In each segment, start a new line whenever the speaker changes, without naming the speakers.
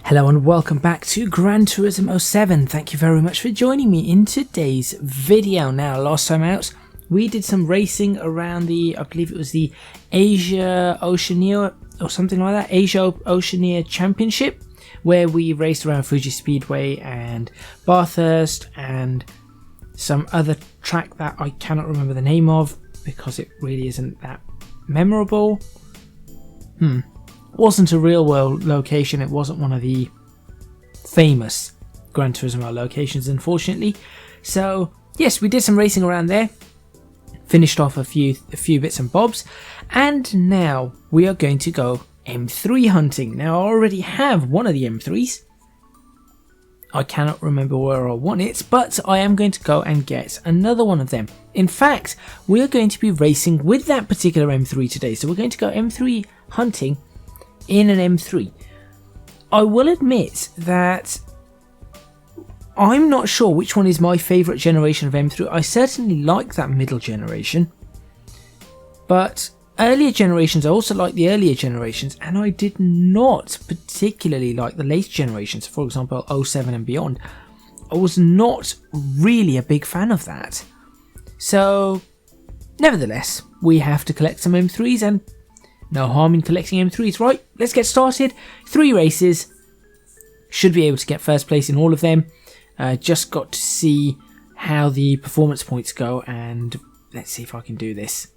Hello and welcome back to Gran Turismo 7. Thank you very much for joining me in today's video. Now, last time out, we did some racing around the, I believe it was the Asia Oceania or something like that, Asia Oceania Championship, where we raced around Fuji Speedway and Bathurst and some other track that I cannot remember the name of because it really isn't that memorable. Wasn't a real world location, it wasn't one of the famous Gran Turismo locations, unfortunately. So yes, we did some racing around there, finished off a few bits and bobs, and now we are going to go M3 hunting. Now I already have one of the M3s. I cannot remember where I won it, but I am going to go and get another one of them. In fact, we are going to be racing with that particular M3 today. So we're going to go M3 hunting in an M3. I will admit that I'm not sure which one is my favourite generation of M3. I certainly like that middle generation, but earlier generations, I also like the earlier generations, and I did not particularly like the later generations, for example 07 and beyond. I was not really a big fan of that. So nevertheless, we have to collect some M3s, and no harm in collecting M3s, right? Let's get started. 3 races. Should be able to get first place in all of them. Just got to see how the performance points go, and let's see if I can do this.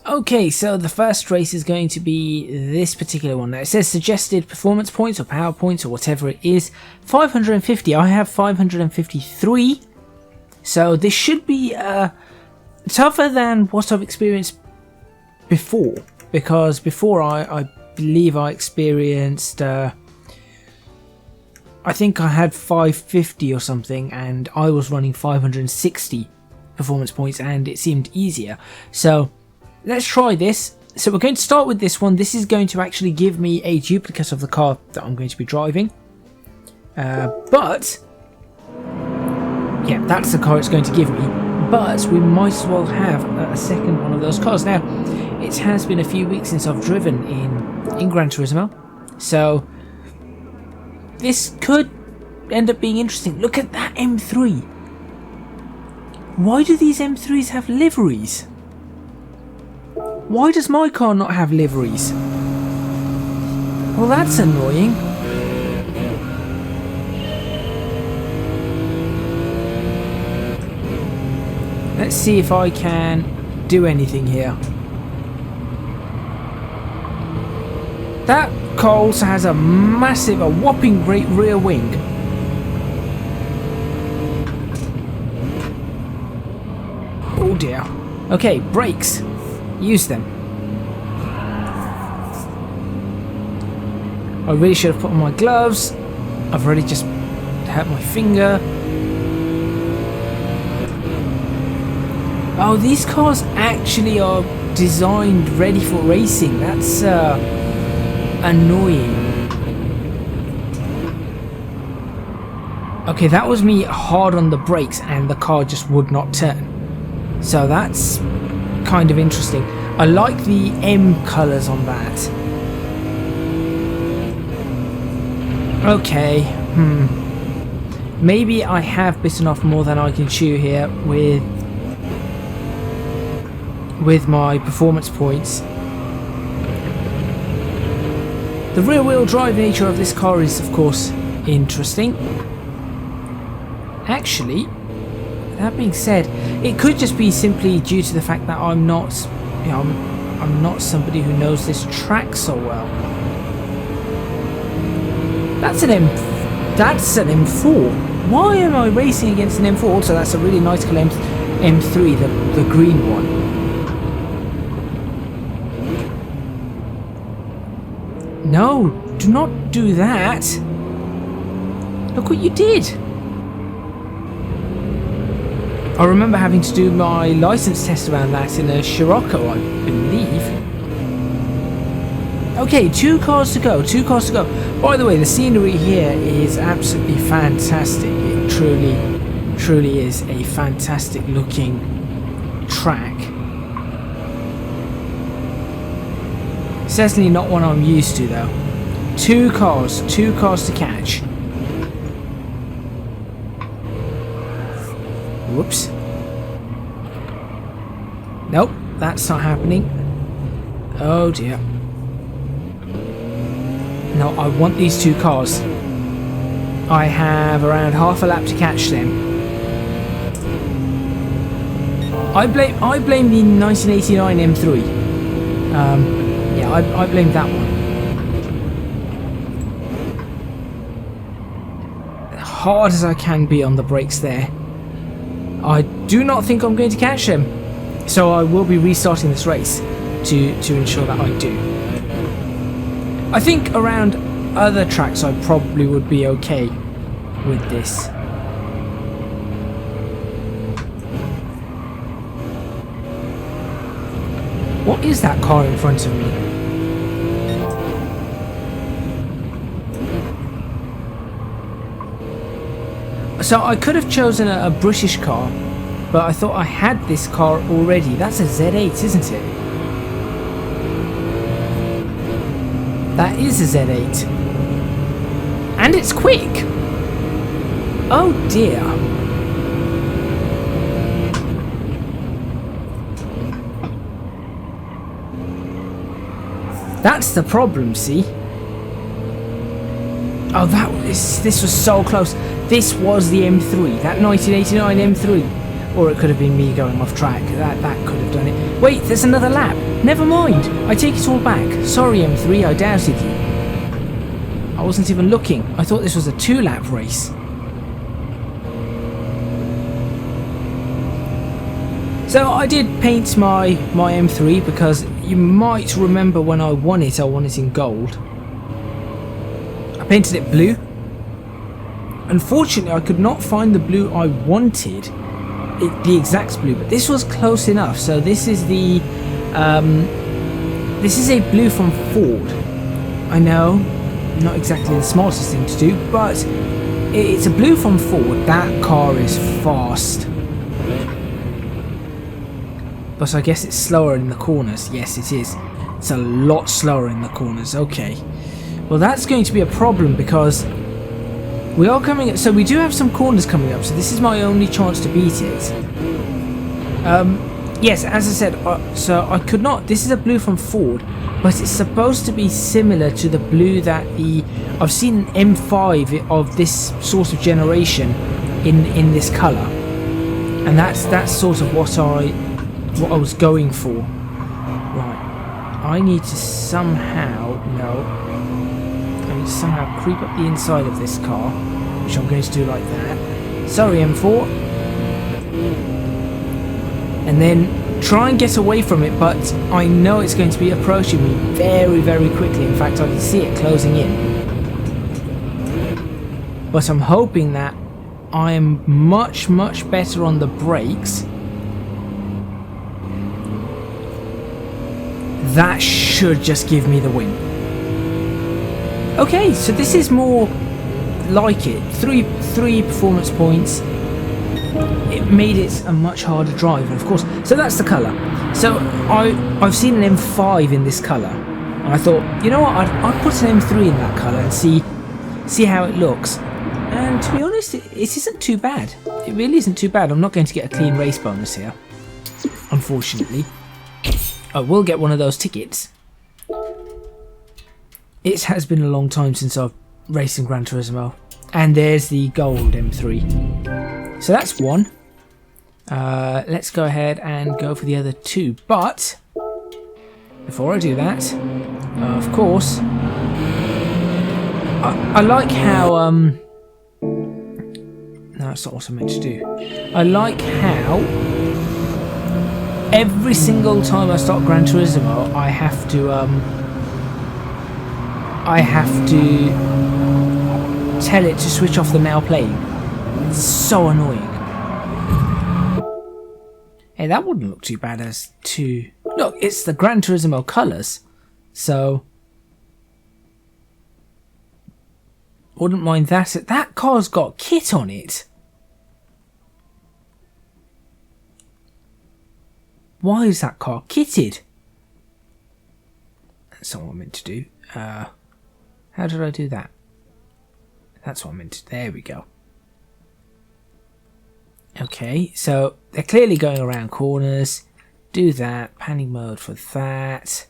Okay, so the first race is going to be this particular one. Now it says suggested performance points or power points or whatever it is, 550. I have 553, so this should be tougher than what I've experienced before, because before I believe I experienced I think I had 550 or something, and I was running 560 performance points and it seemed easier. So let's try this. So we're going to start with this one. This is going to actually give me a duplicate of the car that I'm going to be driving. But yeah, that's the car it's going to give me. But we might as well have a second one of those cars. Now, it has been a few weeks since I've driven in Gran Turismo, so this could end up being interesting. Look at that M3. Why do these M3s have liveries? Why does my car not have liveries? Well, that's annoying. Let's see if I can do anything here. That car also has a whopping great rear wing. Oh dear. Okay, brakes. Use them. I really should have put on my gloves. I've already just hurt my finger. Oh, these cars actually are designed ready for racing. That's annoying. Okay, that was me hard on the brakes and the car just would not turn. So that's kind of interesting. I like the M colours on that. Okay, maybe I have bitten off more than I can chew here with my performance points. The rear wheel drive nature of this car is of course interesting. Actually, that being said, it could just be simply due to the fact that I'm not somebody who knows this track so well. That's an M4. Why am I racing against an M4? Also, that's a really nice colour M3, the green one. No, do not do that. Look what you did. I remember having to do my license test around that in a Scirocco, I believe. Okay, 2 cars to go, 2 cars to go. By the way, the scenery here is absolutely fantastic. It truly is a fantastic looking track. Certainly not one I'm used to though. Two cars to catch. Whoops. Nope, that's not happening. Oh dear. No, I want these two cars. I have around half a lap to catch them. I blame the 1989 M3. Yeah, I blame that one. Hard as I can be on the brakes there. I do not think I'm going to catch them. So I will be restarting this race to ensure that I do. I think around other tracks I probably would be okay with this. What is that car in front of me? So I could have chosen a British car, but I thought I had this car already. That's a Z8, isn't it? That is a Z8. And it's quick! Oh dear. That's the problem, see? Oh, this was so close. This was the M3, that 1989 M3. Or it could have been me going off track. That could have done it. Wait, there's another lap. Never mind. I take it all back. Sorry, M3, I doubted you. I wasn't even looking. I thought this was a 2-lap race. So I did paint my M3 because you might remember when I won it in gold. I painted it blue. Unfortunately, I could not find the blue I wanted. The exact blue, but this was close enough. So this is the this is a blue from Ford. I know, not exactly the smartest thing to do, but it's a blue from Ford. That car is fast, but I guess it's slower in the corners. Yes, it is. It's a lot slower in the corners. Okay, well that's going to be a problem because we are coming up, so we do have some corners coming up, so this is my only chance to beat it. Yes, as I said, so I could not, this is a blue from Ford, but it's supposed to be similar to the blue that I've seen an M5 of this sort of generation in this colour. And that's sort of what I was going for. Right, I need to somehow creep up the inside of this car, which I'm going to do like that. Sorry, M4. And then try and get away from it, but I know it's going to be approaching me very, very quickly. In fact, I can see it closing in. But I'm hoping that I'm much, much better on the brakes. That should just give me the win. Okay, so this is more like it. Three performance points. It made it a much harder drive, and of course, so that's the colour. So I've seen an M5 in this colour, and I thought, you know what, I'd put an M3 in that colour and see how it looks. And to be honest, it isn't too bad. It really isn't too bad. I'm not going to get a clean race bonus here, unfortunately. I will get one of those tickets. It has been a long time since I've raced in Gran Turismo. And there's the gold M3. So that's one. Let's go ahead and go for the other two. But before I do that, of course, I like how... no, that's not what I meant to do. I like how every single time I start Gran Turismo, I have to tell it to switch off the now playing. It's so annoying. Hey, that wouldn't look too bad as to... Look, it's the Gran Turismo colours, so... Wouldn't mind that. That car's got kit on it. Why is that car kitted? That's not what I meant to do. How did I do that? That's what I meant to... There we go. Okay, so they're clearly going around corners. Do that. Panning mode for that.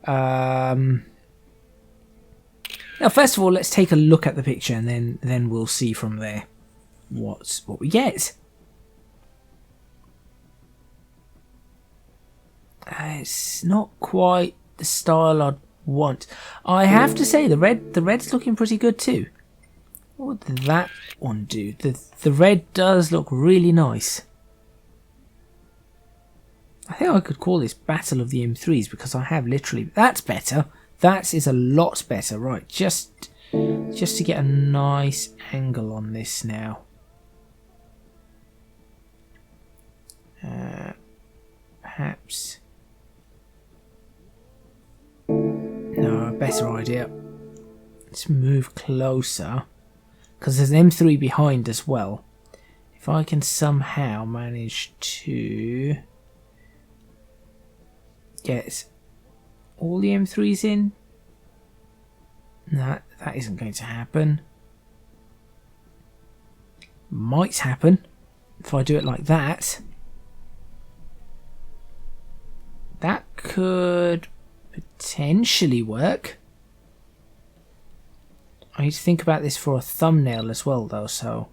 Now, first of all, let's take a look at the picture, and then we'll see from there what we get. It's not quite the style I'd want. I have to say the red's looking pretty good too. What did that one do? The red does look really nice. I think I could call this Battle of the M3s because I have literally... That's better. That is a lot better. Right, just to get a nice angle on this now. Perhaps... No, a better idea. Let's move closer. Because there's an M3 behind as well. If I can somehow manage to get all the M3s in. No, that isn't going to happen. Might happen if I do it like that. That could potentially work. I need to think about this for a thumbnail as well though, so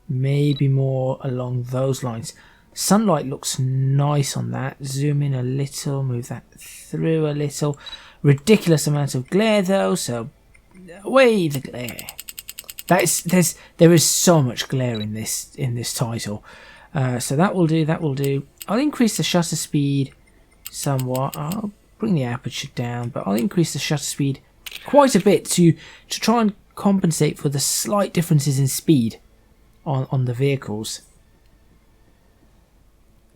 maybe more along those lines. Sunlight looks nice on that. Zoom in a little, move that through a little. Ridiculous amount of glare though, so away the glare. There is so much glare in this title. So that will do. I'll increase the shutter speed somewhat. I'll bring the aperture down, but I'll increase the shutter speed quite a bit to try and compensate for the slight differences in speed on the vehicles.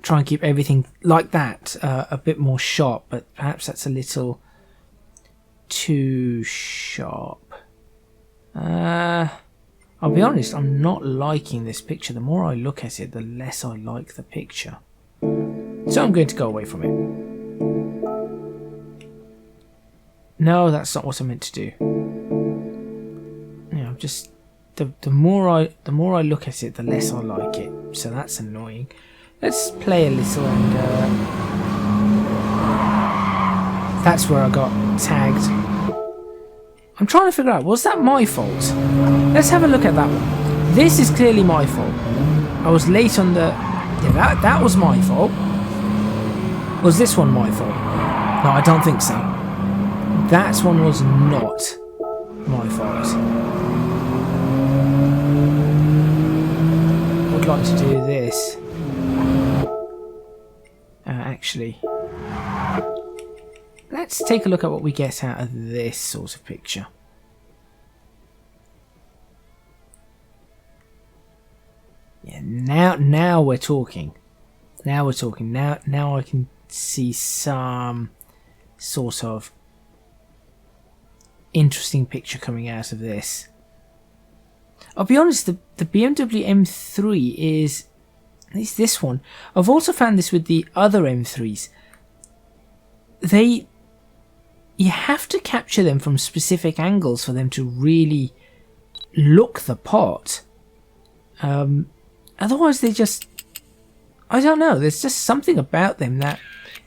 Try and keep everything like that a bit more sharp, but perhaps that's a little too sharp. I'll be honest, I'm not liking this picture. The more I look at it, the less I like the picture. So I'm going to go away from it. No, that's not what I meant to do. You know, just the more I look at it, the less I like it. So that's annoying. Let's play a little and that's where I got tagged. I'm trying to figure out, was that my fault? Let's have a look at that one. This is clearly my fault. I was late on the... Yeah, that was my fault. Was this one my fault? No, I don't think so. That one was not my fault. I would like to do this. Actually, let's take a look at what we get out of this sort of picture. Yeah, now we're talking. Now we're talking. Now I can see some sort of interesting picture coming out of this. I'll be honest, the BMW M3 is, at least this one, I've also found this with the other M3s. You have to capture them from specific angles for them to really look the part. Otherwise they just, I don't know, there's just something about them that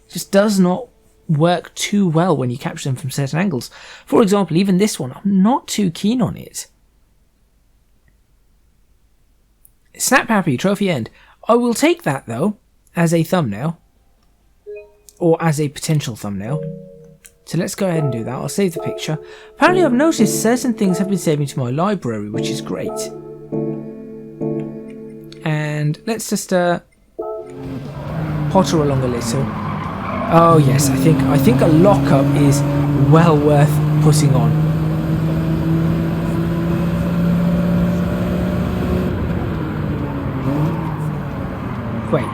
just does not work too well when you capture them from certain angles. For example, even this one, I'm not too keen on it. Snap happy, trophy end. I will take that though, as a thumbnail, or as a potential thumbnail. So let's go ahead and do that. I'll save the picture. Apparently I've noticed certain things have been saving to my library, which is great. And let's just potter along a little. Oh yes, I think a lockup is well worth putting on. Wait,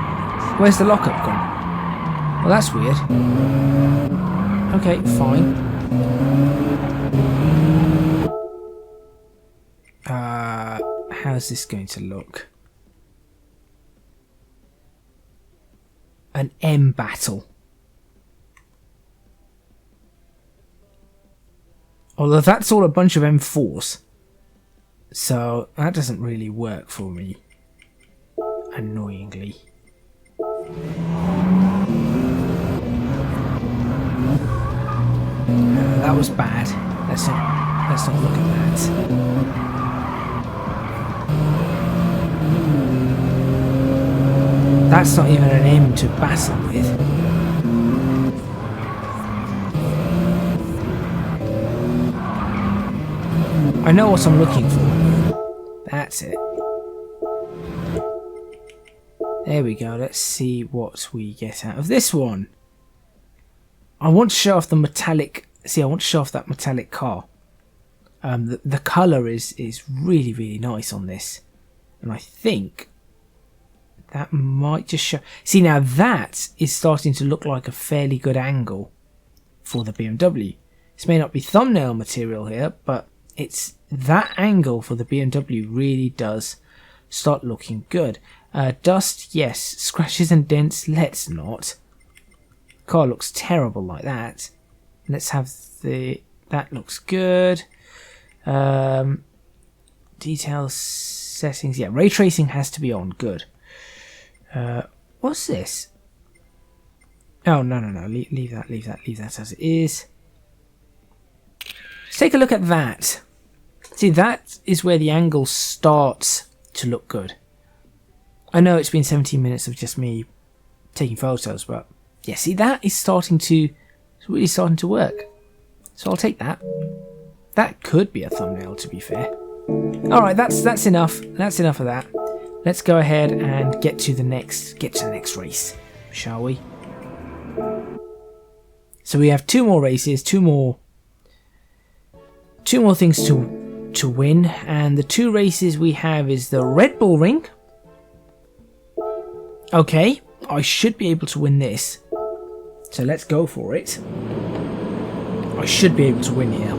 where's the lockup gone? Well, that's weird. Okay, fine. How's this going to look? an M battle. Although that's all a bunch of M4s. So that doesn't really work for me. Annoyingly. That was bad. Let's not look at that. That's not even an M to battle with. I know what I'm looking for. That's it. There we go. Let's see what we get out of this one. I want to show off the metallic. See, I want to show off that metallic car. The colour is really, really nice on this. And I think that might just show... See, now that is starting to look like a fairly good angle for the BMW. This may not be thumbnail material here, but it's that angle for the BMW really does start looking good. Dust, yes. Scratches and dents, let's not. Car looks terrible like that. Let's have the... That looks good. Details, settings. Yeah, ray tracing has to be on. Good. What's this? Oh, no. Leave that as it is. Let's take a look at that. See, that is where the angle starts to look good. I know it's been 17 minutes of just me taking photos, but yeah, see, that is it's really starting to work. So I'll take that. That could be a thumbnail, to be fair. Alright, that's enough. That's enough of that. Let's go ahead and get to the next race, shall we? So we have two more races, two more things to win, and the two races we have is the Red Bull Ring. Okay, I should be able to win this. So let's go for it. I should be able to win here.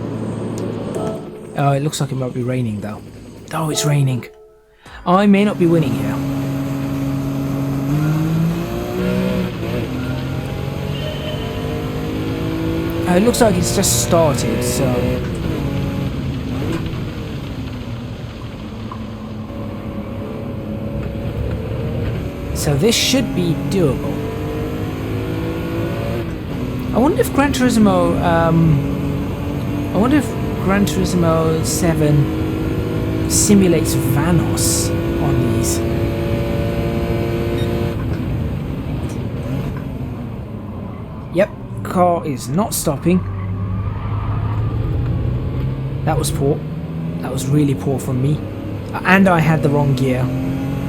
Oh, it looks like it might be raining though. Oh, it's raining. I may not be winning here. It looks like it's just started, so... So this should be doable. I wonder if Gran Turismo, Gran Turismo 7 simulates Vanos on these. Yep, car is not stopping. That was poor. That was really poor from me. And I had the wrong gear.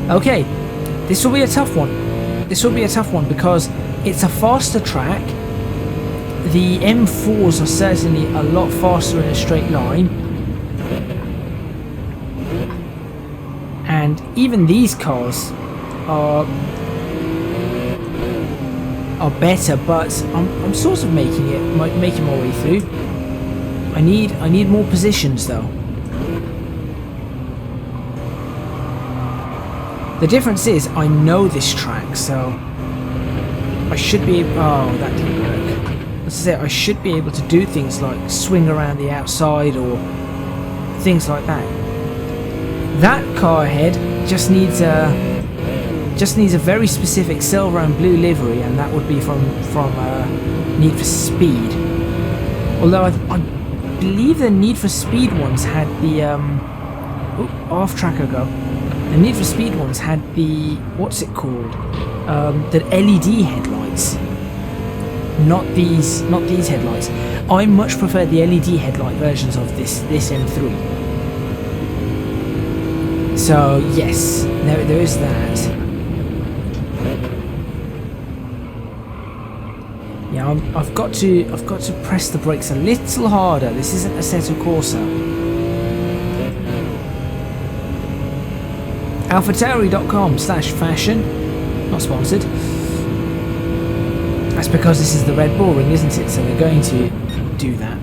Okay, this will be a tough one. This will be a tough one because it's a faster track. The M4s are certainly a lot faster in a straight line. And even these cars are better, but I'm sort of making my way through. I need more positions though. The difference is I know this track, so I should be able... Oh, that didn't work. As I say, I should be able to do things like swing around the outside or things like that. That car ahead just needs a very specific silver and blue livery, and that would be from Need for Speed. Although I believe the Need for Speed ones had the off track I go. The Need for Speed ones had the, what's it called? The LED headlights. Not these headlights. I much prefer the LED headlight versions of this M3. So yes, there is that. Yeah, I've got to press the brakes a little harder. This isn't Assetto Corsa. AlphaTauri.com/fashion. Not sponsored. That's because this is the Red Bull Ring, isn't it? So they're going to do that.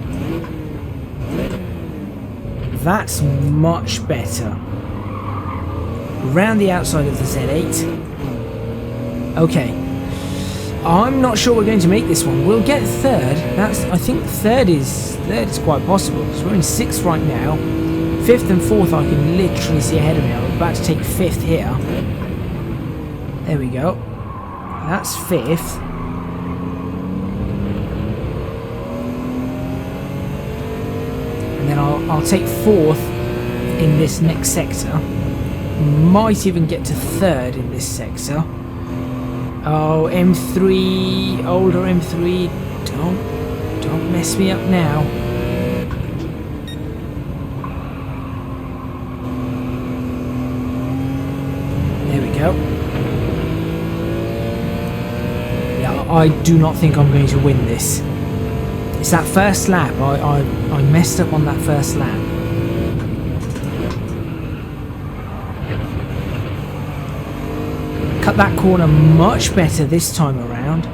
That's much better. Round the outside of the Z8. Okay. I'm not sure we're going to make this one. We'll get third. I think third is quite possible because we're in sixth right now. Fifth and fourth I can literally see ahead of me. I'm about to take fifth here. There we go. That's fifth. And then I'll take fourth in this next sector. Might even get to third in this sector. Oh, M3, older M3, don't mess me up now. There we go. Yeah, I do not think I'm going to win this. It's that first lap. I messed up on that first lap. Cut that corner much better this time around.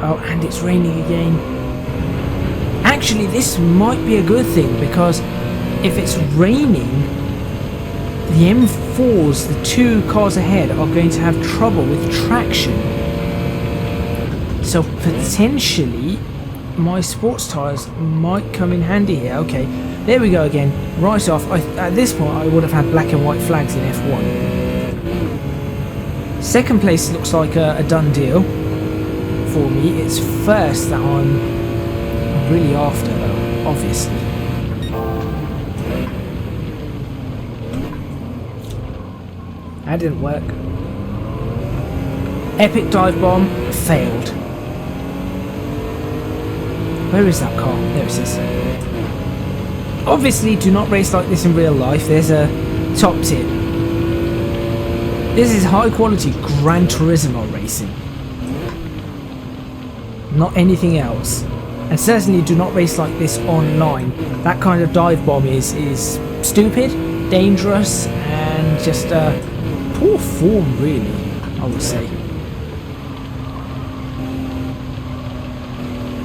Oh, and it's raining again. Actually, this might be a good thing because if it's raining, the M4s, the two cars ahead, are going to have trouble with traction. So potentially, my sports tyres might come in handy here. Okay, there we go again. Right off. At this point, I would have had black and white flags in F1. Second place looks like a done deal for me. It's first that I'm really after, though, obviously. That didn't work. Epic dive bomb failed. Where is that car? There it is. Obviously, do not race like this in real life. There's a top tip. This is high quality Gran Turismo racing. Not anything else. And certainly do not race like this online. That kind of dive bomb is stupid, dangerous, and just poor form, really, I would say.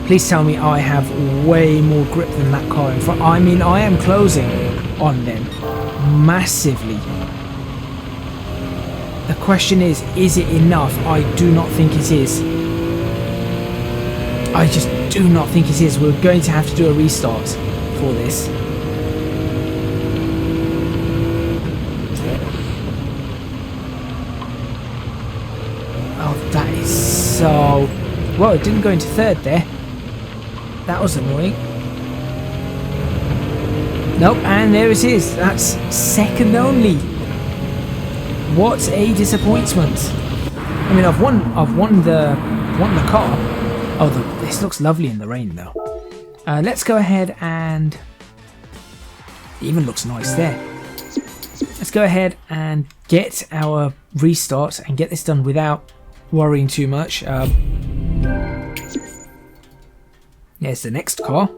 Please tell me I have way more grip than that car in front. I mean, I am closing on them massively. The question is it enough? I do not think it is. I just do not think it is. We're going to have to do a restart for this. Oh, that is so... Well, it didn't go into third there. That was annoying. Nope, and there it is. That's second only. What a disappointment. I mean, I've won the car. Oh, this looks lovely in the rain, though. Let's go ahead and... It even looks nice there. Let's go ahead and get our restart and get this done without worrying too much. There's the next car.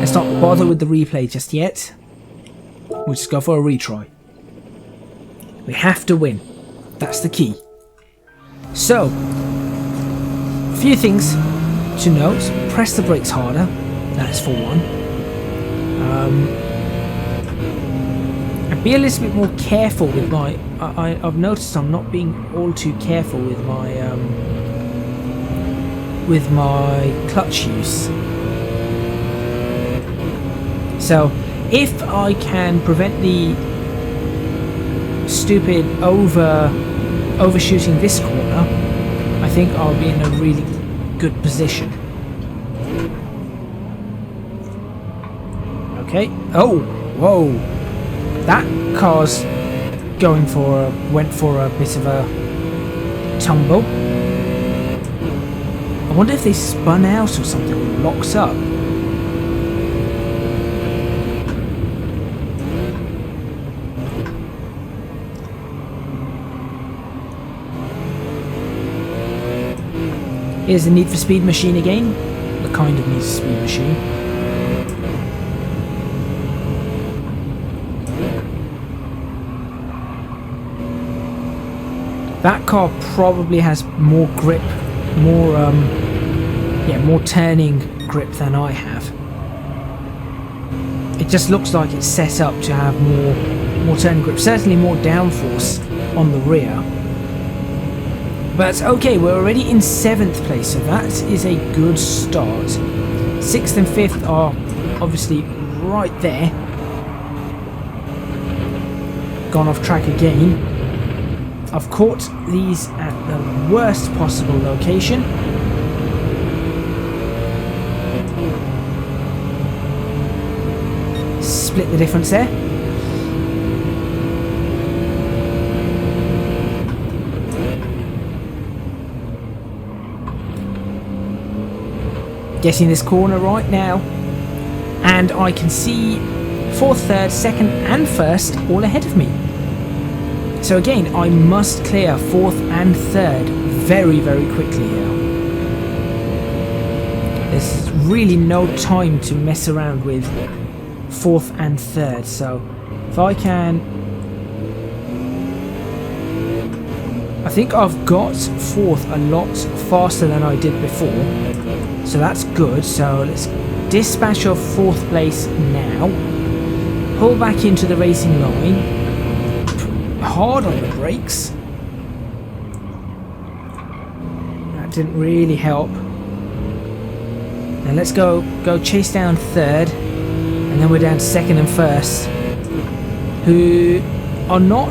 Let's not bother with the replay just yet. We'll just go for a retry. We have to win. That's the key. So, a few things to note. Press the brakes harder. That's for one. And be a little bit more careful with my... I've noticed I'm not being all too careful with my clutch use. So, if I can prevent the stupid overshooting this corner, I think I'll be in a really good position. Okay. Oh, whoa! That car's went for a bit of a tumble. I wonder if they spun out or something and locks up. Here's the Need for Speed machine again. The kind of Need for Speed machine. That car probably has more grip, more turning grip than I have. It just looks like it's set up to have more turning grip. Certainly more downforce on the rear. But okay, we're already in 7th place, so that is a good start. 6th and 5th are obviously right there. Gone off track again. I've caught these at the worst possible location. Split the difference there. Getting this corner right now, and I can see 4th, 3rd, 2nd and 1st all ahead of me. So again, I must clear 4th and 3rd very, very quickly here. There's really no time to mess around with 4th and 3rd, so if I can... I think I've got 4th a lot faster than I did before. So that's good. So let's dispatch of 4th place now. Pull back into the racing line. Hard on the brakes. That didn't really help. Now let's go chase down 3rd. And then we're down to 2nd and 1st. Who are not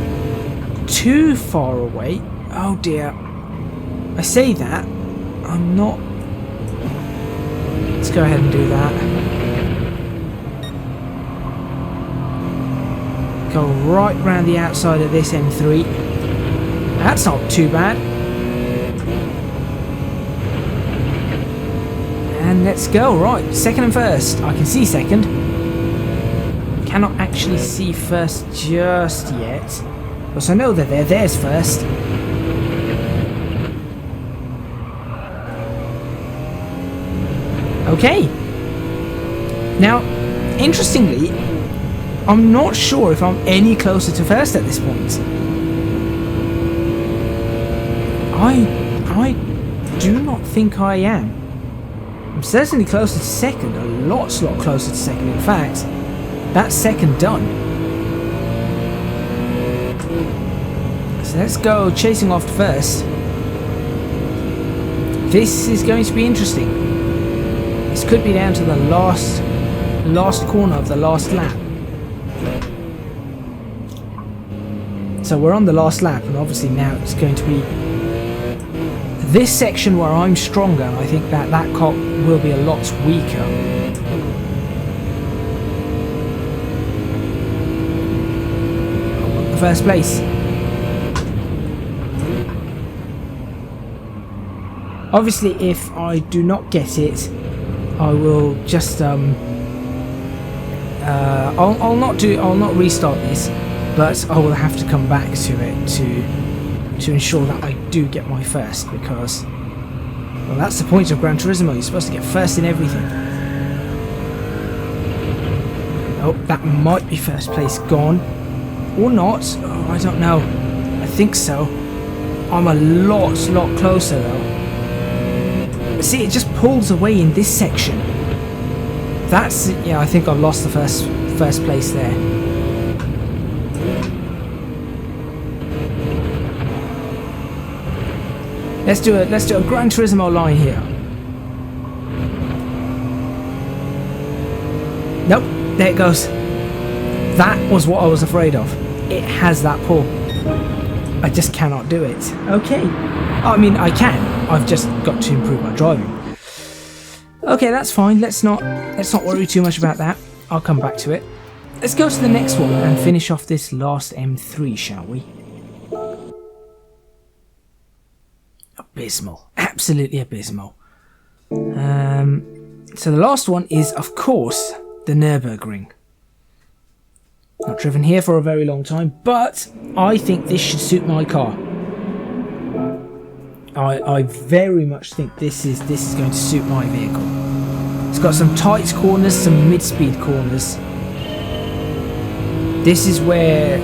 too far away. Oh dear. I say that. I'm not... Let's go ahead and do that. Go right round the outside of this M3. That's not too bad. And let's go. Right, 2nd and 1st. I can see 2nd. Cannot actually see 1st just yet. But I know that there's 1st. Okay. Now, interestingly, I'm not sure if I'm any closer to 1st at this point. I do not think I am. I'm certainly closer to 2nd, a lot closer to 2nd. In fact, that's 2nd done. So let's go chasing off 1st. This is going to be interesting. This could be down to the last corner of the last lap. So we're on the last lap, and obviously now it's going to be this section where I'm stronger, and I think that car will be a lot weaker. I want the 1st place. Obviously, if I do not get it, I will just I'll not restart this, but I will have to come back to it to ensure that I do get my 1st, because well, that's the point of Gran Turismo. You're supposed to get 1st in everything. Oh, that might be 1st place gone, or not. Oh, I don't know. I think so. I'm a lot closer though. See, it just pulls away in this section. That's, yeah, I think I've lost the first place there. Let's do a Gran Turismo line here. Nope, there it goes. That was what I was afraid of. It has that pull. I just cannot do it. Okay. I mean, I can. I've just got to improve my driving. Okay, that's fine. Let's not worry too much about that. I'll come back to it. Let's go to the next one and finish off this last M3, shall we? Abysmal. Absolutely abysmal. So the last one is, of course, the Nürburgring. Not driven here for a very long time, but I think this should suit my car. I very much think this is going to suit my vehicle. It's got some tight corners, some mid-speed corners. This is where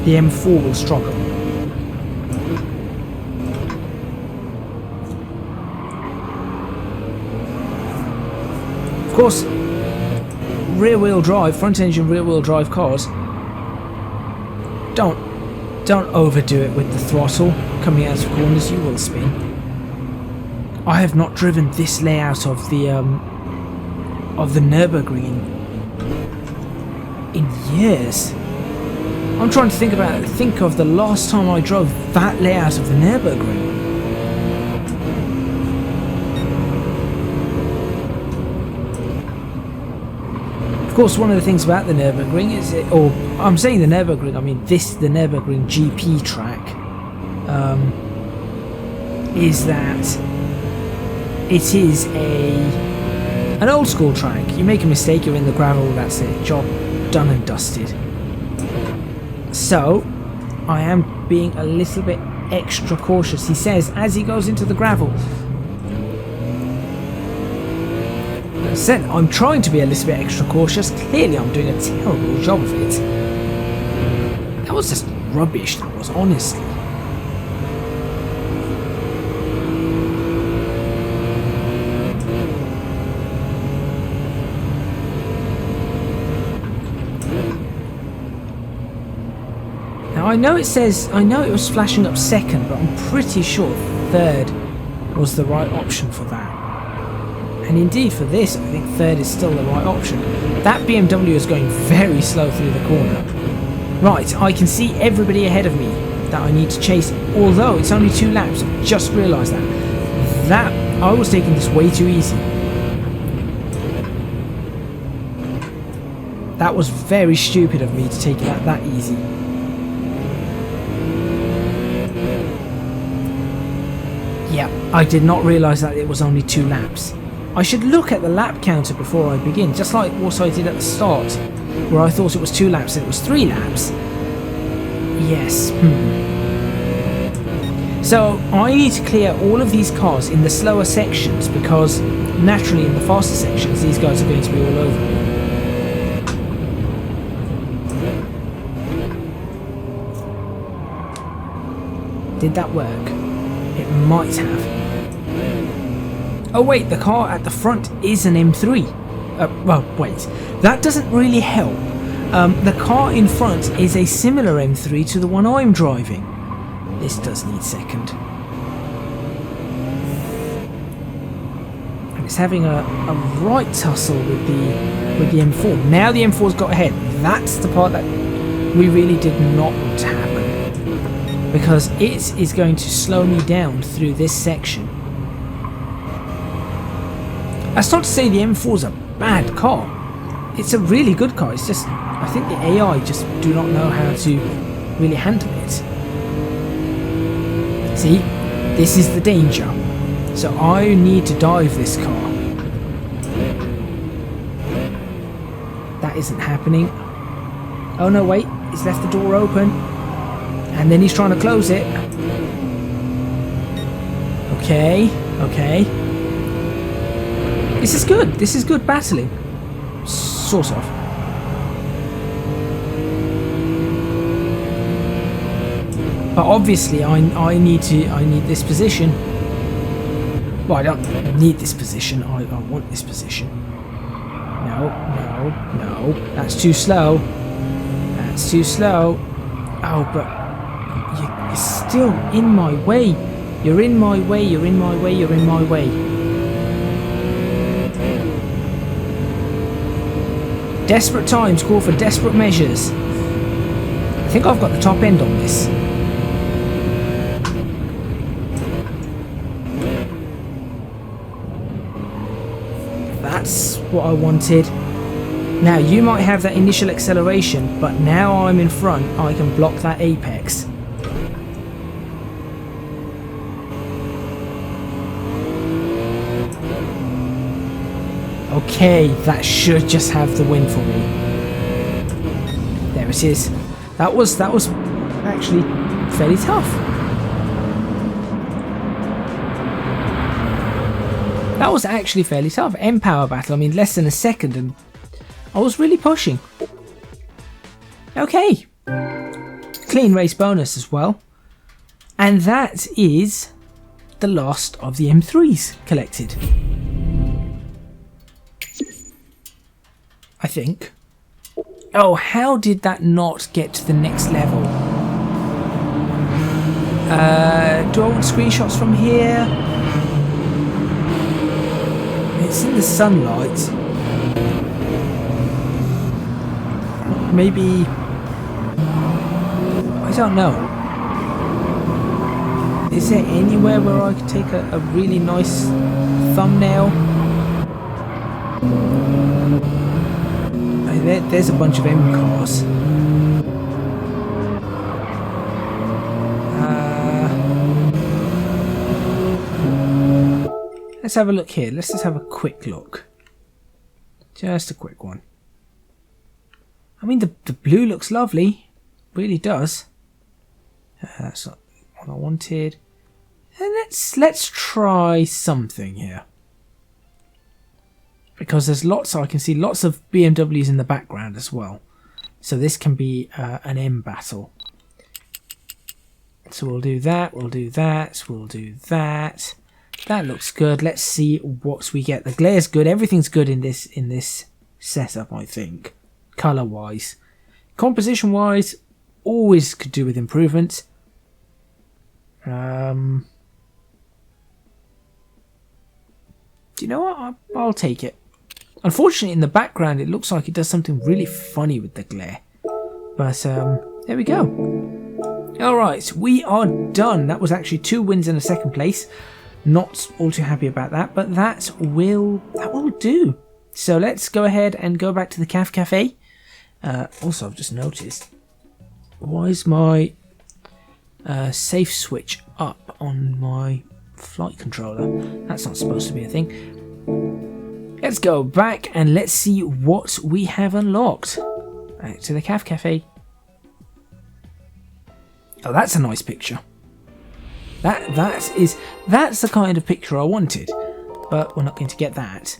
the M4 will struggle. Of course, rear-wheel drive, front-engine rear-wheel drive cars don't Don't overdo it with the throttle. Coming out of corners, you will spin. I have not driven this layout of the Nürburgring in years. I'm trying to think of the last time I drove that layout of the Nürburgring. Of course, one of the things about the Nürburgring is I'm saying the Nürburgring, I mean the Nürburgring GP track, is that it is an old school track. You make a mistake, you're in the gravel, that's it, job done and dusted. So, I am being a little bit extra cautious, he says, as he goes into the gravel. As I said, I'm trying to be a little bit extra cautious. Clearly I'm doing a terrible job of it. That was just rubbish, that was, honestly. I know it was flashing up second, but I'm pretty sure third was the right option for that. And indeed for this, I think third is still the right option. That BMW is going very slow through the corner. Right, I can see everybody ahead of me that I need to chase, although it's only 2 laps. I've just realised that. I was taking this way too easy. That was very stupid of me to take it that easy. Yeah, I did not realise that it was only 2 laps. I should look at the lap counter before I begin, just like what I did at the start, where I thought it was 2 laps and it was 3 laps. Yes. So I need to clear all of these cars in the slower sections, because naturally in the faster sections these guys are going to be all over me. Did that work? It might have. Oh wait, the car at the front is an M3. Well, wait, that doesn't really help. The car in front is a similar M3 to the one I'm driving. This does need second. And it's having a right tussle with the M4. Now the M4's got ahead. That's the part that we really did not want to happen, because it is going to slow me down through this section. That's not to say the M4 is a bad car. It's a really good car. It's just, I think the AI just do not know how to really handle it. See, this is the danger. So I need to dive this car. That isn't happening. Oh no, wait, he's left the door open. And then he's trying to close it. Okay, okay. This is good. This is good battling. Sort of. But obviously I need this position. Well, I don't need this position. I want this position. No, no, no. That's too slow. That's too slow. Oh, but you're still in my way. You're in my way. You're in my way. You're in my way. Desperate times call for desperate measures. I think I've got the top end on this. That's what I wanted. Now you might have that initial acceleration, but now I'm in front, I can block that apex. Okay, that should just have the win for me. There it is. That was actually fairly tough. That was actually fairly tough. M-Power battle, I mean less than a second, and I was really pushing. Okay. Clean race bonus as well. And that is the last of the M3s collected. I think. Oh, how did that not get to the next level? Do I want screenshots from here? It's in the sunlight. Maybe... I don't know. Is there anywhere where I could take a really nice thumbnail? There's a bunch of M cars. Let's have a look here. Let's just have a quick look. Just a quick one. I mean, the blue looks lovely. Really does. That's not what I wanted. And let's try something here. Because there's lots, I can see lots of BMWs in the background as well. So this can be an M battle. So we'll do that, we'll do that, we'll do that. That looks good. Let's see what we get. The glare's good. Everything's good in this setup, I think. Color-wise. Composition-wise, always could do with improvement. Do you know what? I'll take it. Unfortunately, in the background, it looks like it does something really funny with the glare. But, there we go. Alright, we are done. That was actually 2 wins in a second place. Not all too happy about that, but that will do. So let's go ahead and go back to the CAF Cafe. Also, I've just noticed, why is my safe switch up on my flight controller? That's not supposed to be a thing. Let's go back and let's see what we have unlocked. Back to the CAF Cafe. Oh, that's a nice picture. That's the kind of picture I wanted, but we're not going to get that.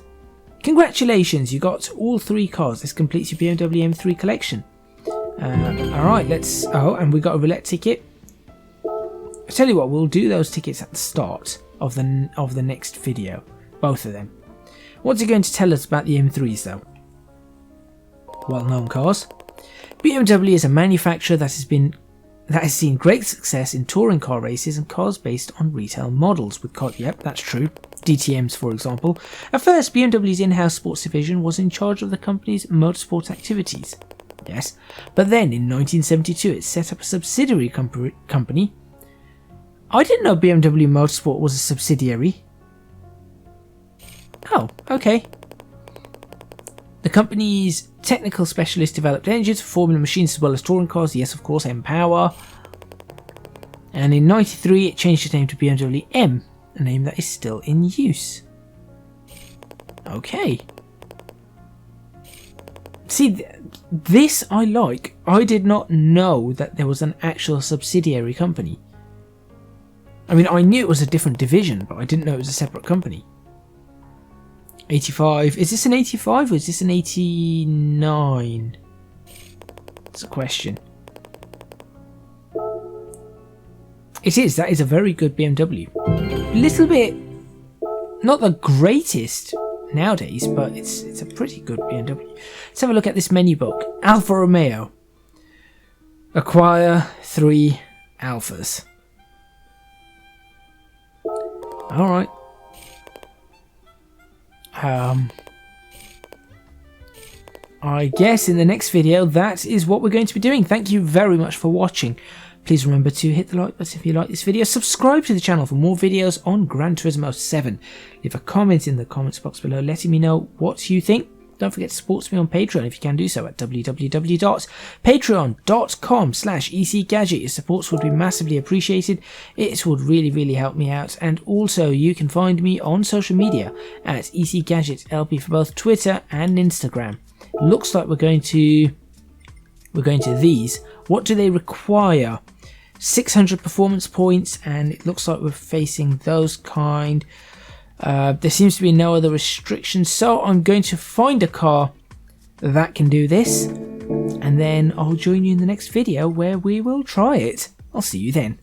Congratulations, you got all 3 cars. This completes your BMW M3 collection. Alright, let's... Oh, and we got a roulette ticket. I tell you what, we'll do those tickets at the start of the next video. Both of them. What's it going to tell us about the M3s though? Well-known cars. BMW is a manufacturer that has seen great success in touring car races and cars based on retail models. Yep, that's true. DTMs, for example. At first, BMW's in-house sports division was in charge of the company's motorsport activities. Yes, but then in 1972 it set up a subsidiary company. I didn't know BMW Motorsport was a subsidiary. Oh, okay. The company's technical specialist developed engines for Formula machines as well as touring cars. Yes, of course, M-Power. And in 93 it changed its name to BMW M, a name that is still in use. Okay. See, this I like. I did not know that there was an actual subsidiary company. I mean, I knew it was a different division, but I didn't know it was a separate company. 85. Is this an 85 or is this an 89? That's a question. It is. That is a very good BMW. A little bit, not the greatest nowadays, but it's a pretty good BMW. Let's have a look at this menu book. Alfa Romeo. Acquire 3 Alphas. Alright. I guess in the next video that is what we're going to be doing. Thank you very much for watching. Please remember to hit the like button if you like this video. Subscribe to the channel for more videos on Gran Turismo 7. Leave a comment in the comments box below letting me know what you think. Don't forget to support me on Patreon if you can do so at www.patreon.com/ECGadget. Your supports would be massively appreciated. It would really help me out. And also you can find me on social media at ECGadget LP for both Twitter and Instagram. Looks like we're going to these. What do they require? 600 performance points, and it looks like we're facing those kind. There seems to be no other restrictions, so I'm going to find a car that can do this, and then I'll join you in the next video where we will try it. I'll see you then.